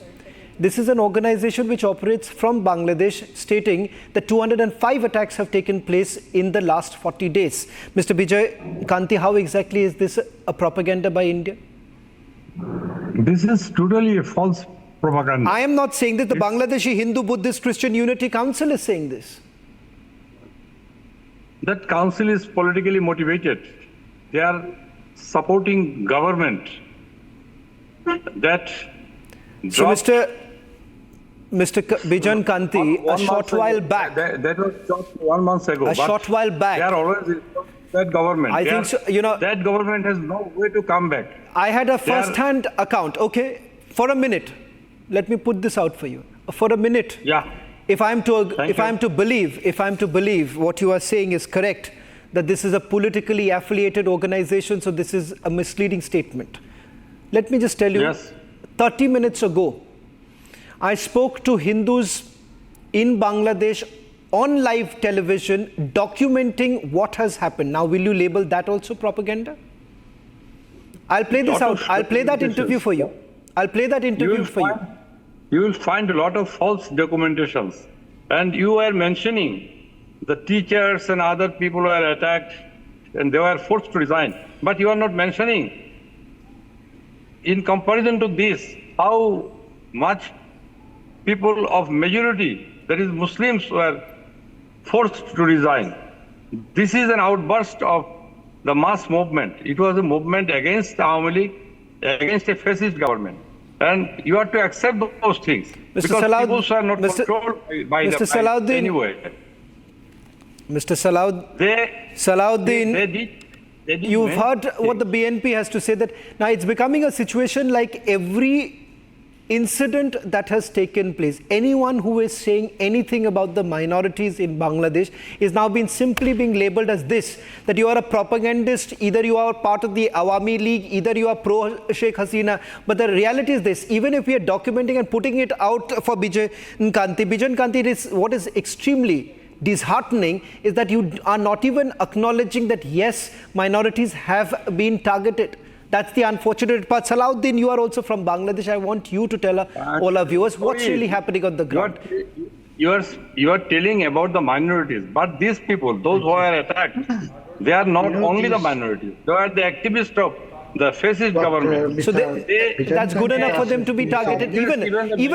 This is an organization which operates from Bangladesh, stating that 205 attacks have taken place in the last 40 days. Mr. Bijan Kanti, how exactly is this a propaganda by India? This is totally a false propaganda. I am not saying this. The Bangladeshi Hindu, Buddhist, Christian Unity Council is saying this. That council is politically motivated. They are supporting government that. So, Mr. Bijan Kanti, a short while back. That was just 1 month ago. A short while back. They are always that government. I think so, that government has no way to come back. I had a first-hand account. Okay, for a minute, let me put this out for you. For a minute, yeah. If I'm to believe what you are saying is correct, that this is a politically affiliated organization, so this is a misleading statement. Let me just tell you. Yes. 30 minutes ago, I spoke to Hindus in Bangladesh on live television documenting what has happened. Now, will you label that also propaganda? I'll play this out. I'll play that interview for you. I'll play that interview for you. You will find a lot of false documentations. And you were mentioning the teachers and other people were attacked and they were forced to resign. But you are not mentioning, in comparison to this, how much people of majority, that is Muslims, were forced to resign. This is an outburst of the mass movement. It was a movement against the Awami League, against a fascist government. And you have to accept those things. Because people are not controlled by anyway. Mr. Salahuddin, you've heard what the BNP has to say, that now it's becoming a situation like every incident that has taken place. Anyone who is saying anything about the minorities in Bangladesh is now simply being labeled as this, that you are a propagandist, either you are part of the Awami League, either you are pro-Sheikh Hasina. But the reality is this, even if we are documenting and putting it out for Bijan Kanti, what is extremely disheartening is that you are not even acknowledging that yes, minorities have been targeted. That's the unfortunate part. Salahuddin, you are also from Bangladesh. I want you to tell all our viewers what's really happening on the ground. You are telling about the minorities, but these people, those who are attacked, they are not only the minorities. They are the activists of the fascist government. So that's good enough for them to be targeted, even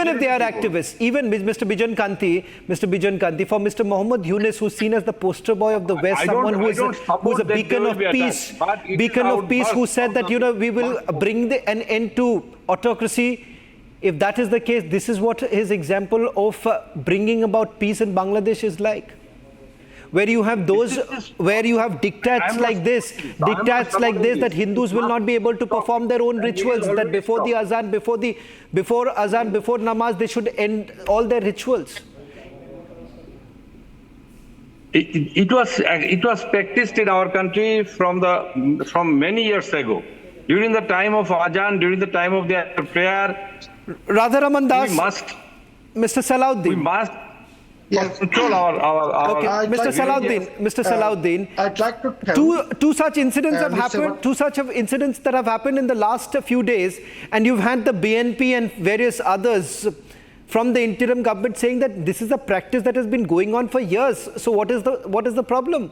if they are activists. Even Mr. Bijan Kanti, for Mr. Mohammed Yunus, who's seen as the poster boy of the West, someone who's a beacon of peace, who said that we will bring an end to autocracy. If that is the case, this is what his example of bringing about peace in Bangladesh is like. Where you have diktats like this, that Hindus will not be able to perform their own rituals, that before the azan, before namaz, they should end all their rituals. It was practiced in our country from many years ago. During the time of azan, during the time of their prayer, Radharaman Das, Mr. Salahuddin. We must control our okay. Mr. Salahuddin, I'd like to tell two such incidents have happened. Two such incidents that have happened in the last few days, and you've had the BNP and various others from the interim government saying that this is a practice that has been going on for years. So what is the problem?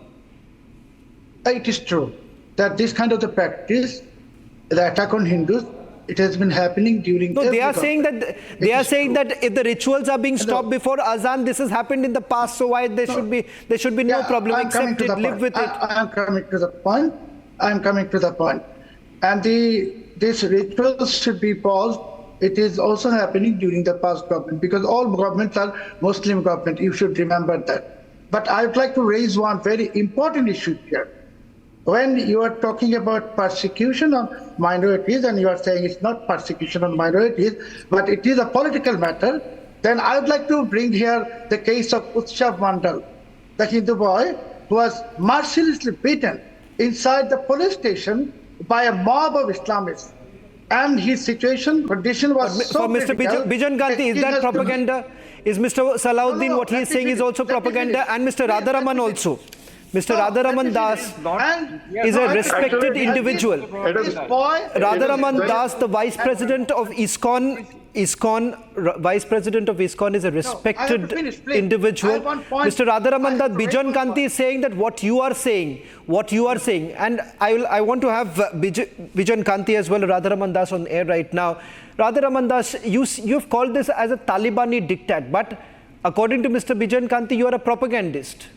It is true that this kind of the practice, the attack on Hindus, it has been happening during. No, they are saying that if the rituals are being stopped before azan, this has happened in the past. So why there should be no problem? Accept it, live with it. I am coming to the point. And these rituals should be paused. It is also happening during the past government, because all governments are Muslim government. You should remember that. But I would like to raise one very important issue here. When you are talking about persecution on minorities and you are saying it's not persecution on minorities, but it is a political matter, then I would like to bring here the case of Utshav Mandal, the Hindu boy who was mercilessly beaten inside the police station by a mob of Islamists. And his condition was so Mr. Bijan Gandhi, is that propaganda? Is Mr. Salahuddin, what he is saying is also propaganda, and Mr. Radharaman also? Mr. Radharaman Das is a respected individual. Radharaman Das, the Vice President of ISKCON, Vice President of ISKCON is a respected individual. Mr. Radharaman Das, Bijan Kanti is saying that what you are saying, and I want to have Bijan Kanti as well, Radharaman Das on air right now. Radharaman Das, you've called this as a Talibani diktat, but according to Mr. Bijan Kanti, you are a propagandist.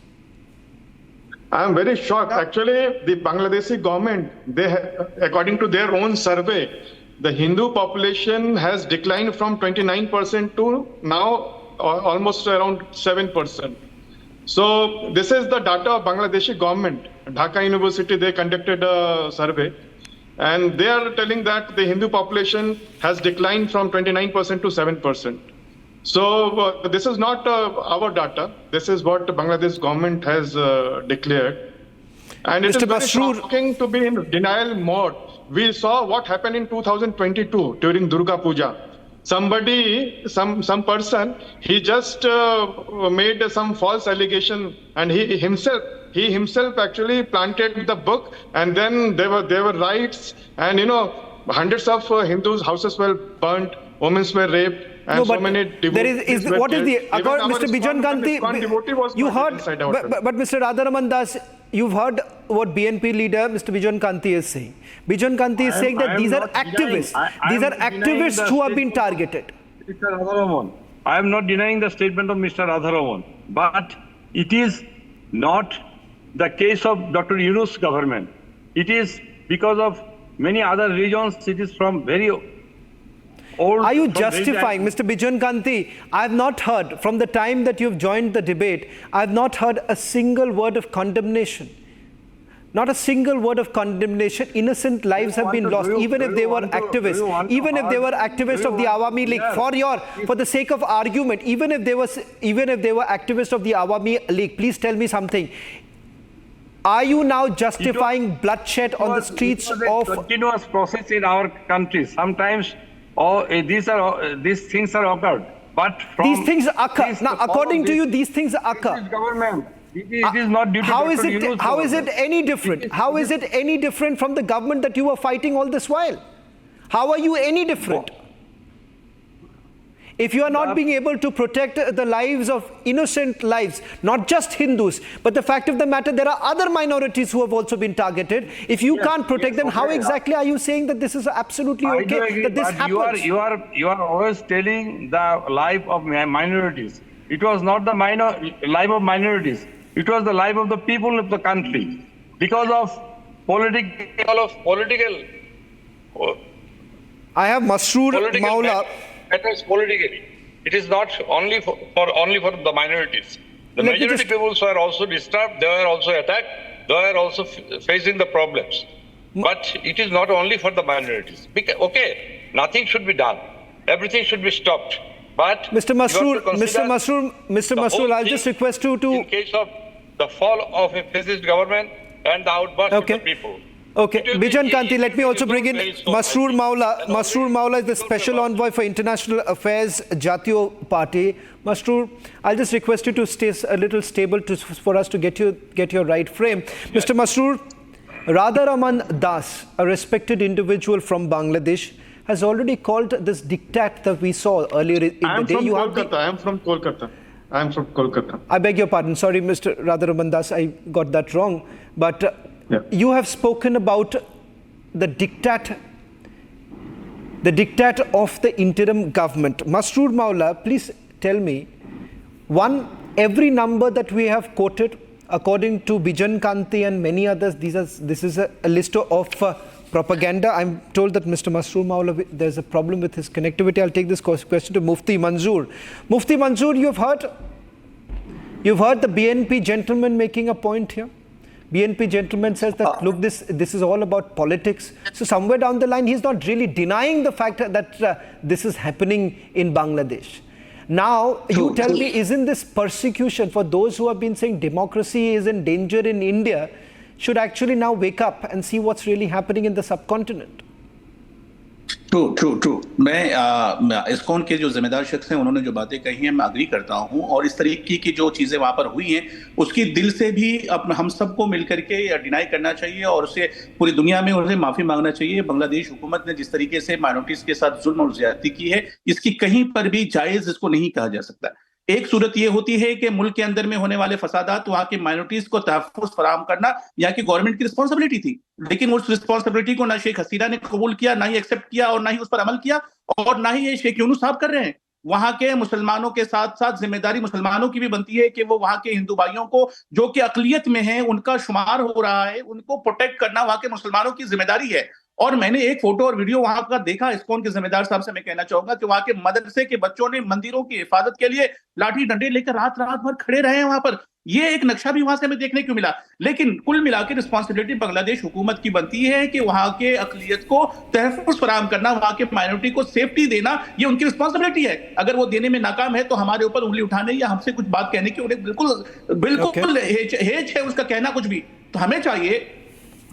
I am very shocked. Actually, the Bangladeshi government, according to their own survey, the Hindu population has declined from 29% to now almost around 7%. So this is the data of Bangladeshi government. Dhaka University, they conducted a survey, and they are telling that the Hindu population has declined from 29% to 7%. So this is not our data. This is what the Bangladesh government has declared. And it is very shocking to be in denial mode. We saw what happened in 2022 during Durga Puja. Somebody, some person, he just made some false allegation, and he himself actually planted the book, and then there were riots, and hundreds of Hindus' houses were burnt, women were raped. And no, but what is the Mr. Bijan Gandhi? You heard, but Mr. Radharaman Das, you've heard what BNP leader Mr. Bijan Kanti is saying. Bijan Kanti is saying that these are activists. These are activists who have been targeted. Mr. Radharaman, I am not denying the statement of Mr. Radharaman, but it is not the case of Dr. Yunus government. It is because of many other regions. It is from very old. Are you justifying, Mr. Bijan Kanti? I have not heard, from the time that you've joined the debate, I have not heard a single word of condemnation. Not a single word of condemnation. Innocent lives have been lost, even if they were activists. Even if they were activists of the Awami League. For the sake of argument, even if they were activists of the Awami League, please tell me something. Are you now justifying bloodshed on the streets of... continuous process in our country. Sometimes these things are occurred. But from these things occur. Now, according to you, these things occur. Government. It is not due to how is it any different? How is it any different from the government that you were fighting all this while? How are you any different? If you are not being able to protect the lives of innocent lives, not just Hindus, but the fact of the matter, there are other minorities who have also been targeted. If you can't protect them, how exactly are you saying that this is absolutely okay, that this happens? You are always telling the life of minorities. It was not the life of minorities. It was the life of the people of the country. Because of political. I have Masroor Maula. Matters politically. It is not only for the minorities. The majority peoples were also disturbed. They were also attacked. They were also facing the problems. But it is not only for the minorities. Okay, nothing should be done. Everything should be stopped. But Mr. Masroor, I'll just request you to... In case of the fall of a fascist government and the outburst of the people. Okay, Bijan Kanti, let me also bring in Masroor Maula. Masroor Maula is the Special Envoy for International Affairs, Jatiyo Party. Masroor, I'll just request you to stay a little stable for us to get your right frame. Yes. Mr. Masroor, Radharaman Das, a respected individual from Bangladesh, has already called this diktat that we saw earlier in the day. I am from Kolkata. I beg your pardon. Sorry, Mr. Radharaman Das, I got that wrong. But you have spoken about the diktat of the interim government. Masroor Maula, please tell me, every number that we have quoted, according to Bijan Kanti and many others, this is a list of propaganda. I'm told that Mr. Masroor Maula, there's a problem with his connectivity. I'll take this question to Mufti Manzoor. Mufti Manzoor, you've heard the BNP gentleman making a point here. BNP gentleman says that, look, this is all about politics. So somewhere down the line, he's not really denying the fact that this is happening in Bangladesh. Now, you tell me, isn't this persecution for those who have been saying democracy is in danger in India, should actually now wake up and see what's really happening in the subcontinent? True मैं ISKCON के जो जिम्मेदार शख्स हैं उन्होंने जो बातें कही हैं मैं अग्री करता हूं और इस तरीके की जो चीजें वहां पर हुई हैं उसकी दिल से भी हम सबको मिलकर के डिनाई करना चाहिए और उसे पूरी दुनिया में उन्हें माफी मांगना चाहिए। बांग्लादेश हुकूमत ने जिस तरीके से माइनॉरिटीज के साथ जुल्म और ज्यादती की है इसकी कहीं पर भी जायज इसको नहीं कहा जा सकता। एक सूरत यह होती है कि मुल्क के अंदर में होने वाले फसादात वहां के माइनॉरिटीज को तहफ्फुज़ फराहम करना यहाँ की गवर्नमेंट की रिस्पॉन्सिबिलिटी थी, लेकिन उस रिस्पॉन्सिबिलिटी को ना शेख हसीना ने कबूल किया, ना ही एक्सेप्ट किया और ना ही उस पर अमल किया और ना ही ये शेख यूनुस साहब कर रहे हैं। वहां के मुसलमानों के साथ साथ जिम्मेदारी मुसलमानों की भी बनती है कि वो वहां के हिंदू भाइयों को जो कि अकलियत में है उनका शुमार हो रहा है उनको प्रोटेक्ट करना वहां के मुसलमानों की जिम्मेदारी है। और मैंने एक फोटो और वीडियो वहां का देखा, इस्कॉन के जिम्मेदार साहब से मैं कहना चाहूंगा कि वहां के मदरसे के बच्चों ने मंदिरों की हिफाजत के लिए लाठी डंडे लेकर रात भर खड़े रहे हैं वहां पर। ये एक नक्शा भी वहां से हमें देखने को मिला। लेकिन कुल मिलाकर रिस्पॉन्सिबिलिटी बांग्लादेश हुकूमत की बनती है कि वहां के अकलियत को तहफ्फुज़ फराहम करना, वहां के माइनॉरिटी को सेफ्टी देना, ये उनकी रिस्पॉन्सिबिलिटी है। अगर वो देने में नाकाम है तो हमारे ऊपर उंगली उठाने या हमसे कुछ बात कहने की उन्हें बिल्कुल हेज है उसका कहना कुछ भी। तो हमें चाहिए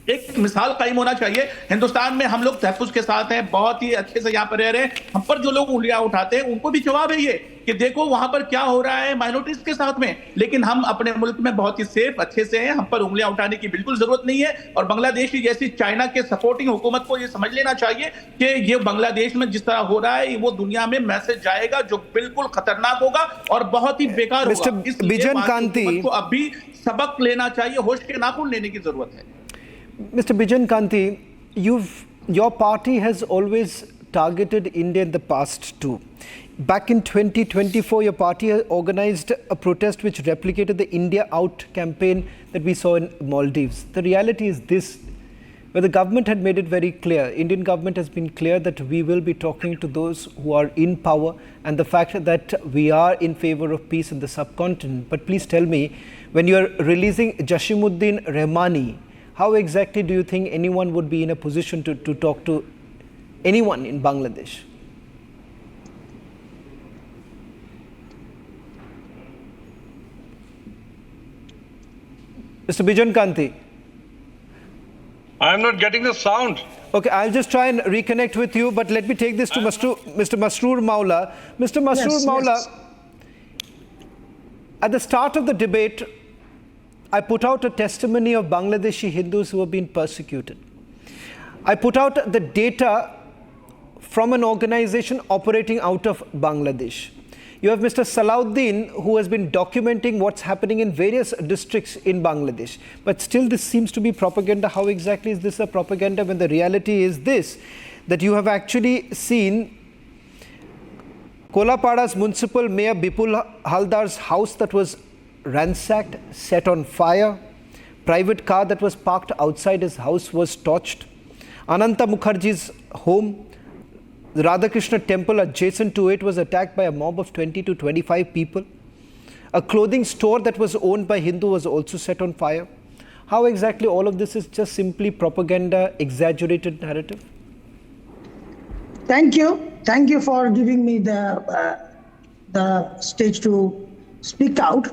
एक मिसाल कायम होना चाहिए। हिंदुस्तान में हम लोग तहफ्फुज़ के साथ हैं, बहुत ही अच्छे से यहाँ पर रह रहे हैं। हम पर जो लोग उंगलियां उठाते हैं उनको भी जवाब है ये कि देखो वहां पर क्या हो रहा है माइनॉरिटीज के साथ में, लेकिन हम अपने मुल्क में बहुत ही सेफ अच्छे से हैं, हम पर उंगलियां उठाने की बिल्कुल जरूरत नहीं है। और बांग्लादेश की जैसी चाइना के सपोर्टिंग हुकूमत को ये समझ लेना चाहिए कि ये बांग्लादेश में जिस तरह हो रहा है वो दुनिया में मैसेज जाएगा जो बिल्कुल खतरनाक होगा और बहुत ही बेकार होगा। इसलिए को अभी सबक लेना चाहिए, होश के नाखून लेने की जरूरत है। Mr. Bijan Kanti, your party has always targeted India in the past too. Back in 2024, your party has organized a protest which replicated the India Out campaign that we saw in Maldives. The reality is this, where the government had made it very clear, Indian government has been clear that we will be talking to those who are in power and the fact that we are in favor of peace in the subcontinent. But please tell me, when you are releasing Jashimuddin Rahmani, how exactly do you think anyone would be in a position to talk to anyone in Bangladesh? Mr. Bijan Kanti. I am not getting the sound. Okay, I'll just try and reconnect with you, but let me take this to Mr. Masroor Maula. Mr. Masroor Maula, at the start of the debate, I put out a testimony of Bangladeshi Hindus who have been persecuted. I put out the data from an organization operating out of Bangladesh. You have Mr. Salahuddin, who has been documenting what's happening in various districts in Bangladesh. But still this seems to be propaganda. How exactly is this a propaganda when the reality is this, that you have actually seen Kolapada's Municipal Mayor Bipul Haldar's house that was ransacked, set on fire. Private car that was parked outside his house was torched. Ananta Mukherjee's home, the Radhakrishna temple adjacent to it, was attacked by a mob of 20 to 25 people. A clothing store that was owned by Hindu was also set on fire. How exactly all of this is just simply propaganda, exaggerated narrative? Thank you. Thank you for giving me the stage to speak out.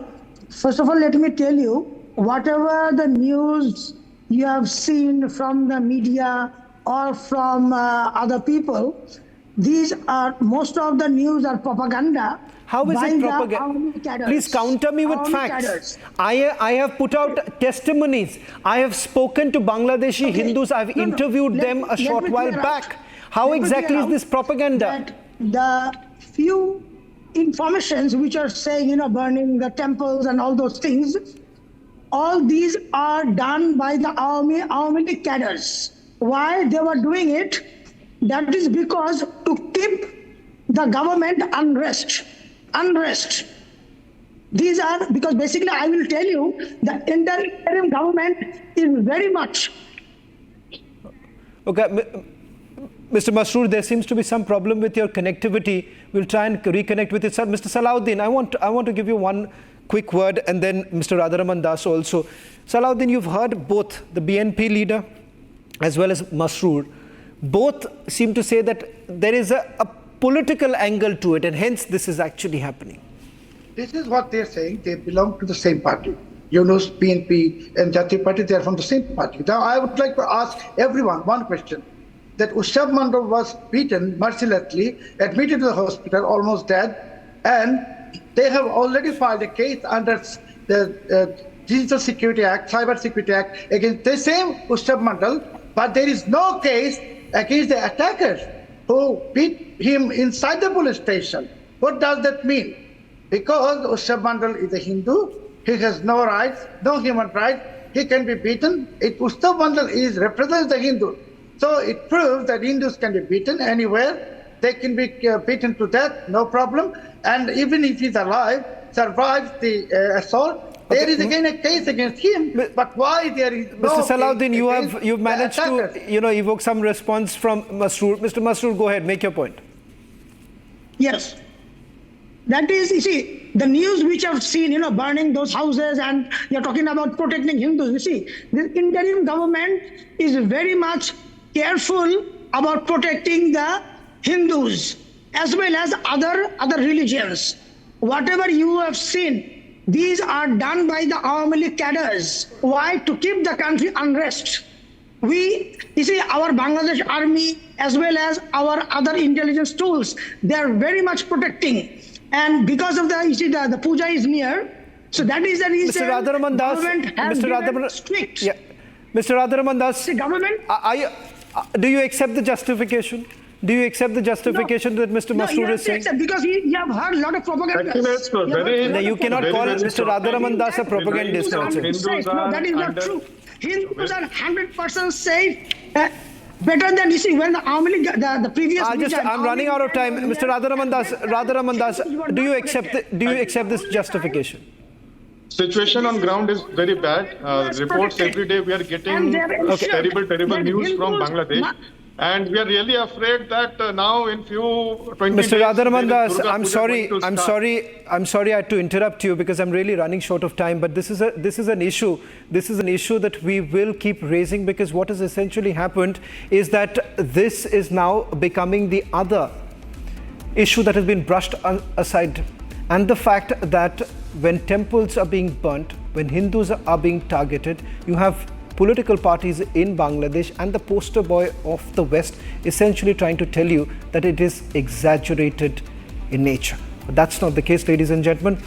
First of all, let me tell you, whatever the news you have seen from the media or from other people, most of the news are propaganda. How is it propaganda? Please counter me with facts. I have put out testimonies. I have spoken to Bangladeshi Hindus. I have interviewed them a short while back. How exactly is this propaganda? The few informations which are saying, burning the temples and all those things, all these are done by the Awami cadres. Why they were doing it? That is because to keep the government unrest. These are, because basically I will tell you, the interim government is very much. Okay. Mr. Masroor, there seems to be some problem with your connectivity. We'll try and reconnect with it. Sir, Mr. Salahuddin, I want to give you one quick word, and then Mr. Radharaman Das also. Salahuddin, you've heard both the BNP leader as well as Masroor. Both seem to say that there is a political angle to it, and hence this is actually happening. This is what they're saying. They belong to the same party. Yunus, BNP, and Jatiya Party, they are from the same party. Now, I would like to ask everyone one question. That Ushav Mandal was beaten mercilessly, admitted to the hospital, almost dead, and they have already filed a case under the Digital Security Act, Cyber Security Act, against the same Ushav Mandal, but there is no case against the attackers who beat him inside the police station. What does that mean? Because Ushav Mandal is a Hindu, he has no rights, no human rights, he can be beaten. Ushav Mandal represents the Hindu. So it proves that Hindus can be beaten anywhere, they can be beaten to death, no problem. And even if he's alive, survives the assault, there is again a case against him. But why there is no Mr. Salahuddin, case you've managed to evoke some response from Masroor. Mr. Masroor, go ahead, make your point. Yes. That is, you see, the news which I've seen, burning those houses, and you're talking about protecting Hindus. You see, the interim government is very much careful about protecting the Hindus as well as other religions. Whatever you have seen, these are done by the Awami League cadres. Why? To keep the country unrest. You see, our Bangladesh army as well as our other intelligence tools, they are very much protecting. And because of the puja is near, so that is the reason Mr. Radharaman Das, Mr. Radharaman Das, the government. Do you accept the justification? Do you accept the justification that Mr. Masroor is saying? Because you have heard a lot of propaganda. You cannot call Mr. Radharaman Das a propagandist. No, that is not true. Hindus are 100% safe. Better than, you see, when the Awami League, the previous... I'm running out of time. Mr. Radharaman Das, do you accept this justification? Situation on ground is very bad. Reports every day we are getting terrible news from Bangladesh. And we are really afraid that now in few 20 Mr. days... Radharaman Das, I'm sorry I had to interrupt you because I'm really running short of time, but this is an issue that we will keep raising, because what has essentially happened is that this is now becoming the other issue that has been brushed aside. And the fact that when temples are being burnt, when Hindus are being targeted, you have political parties in Bangladesh and the poster boy of the West essentially trying to tell you that it is exaggerated in nature. But that's not the case, ladies and gentlemen.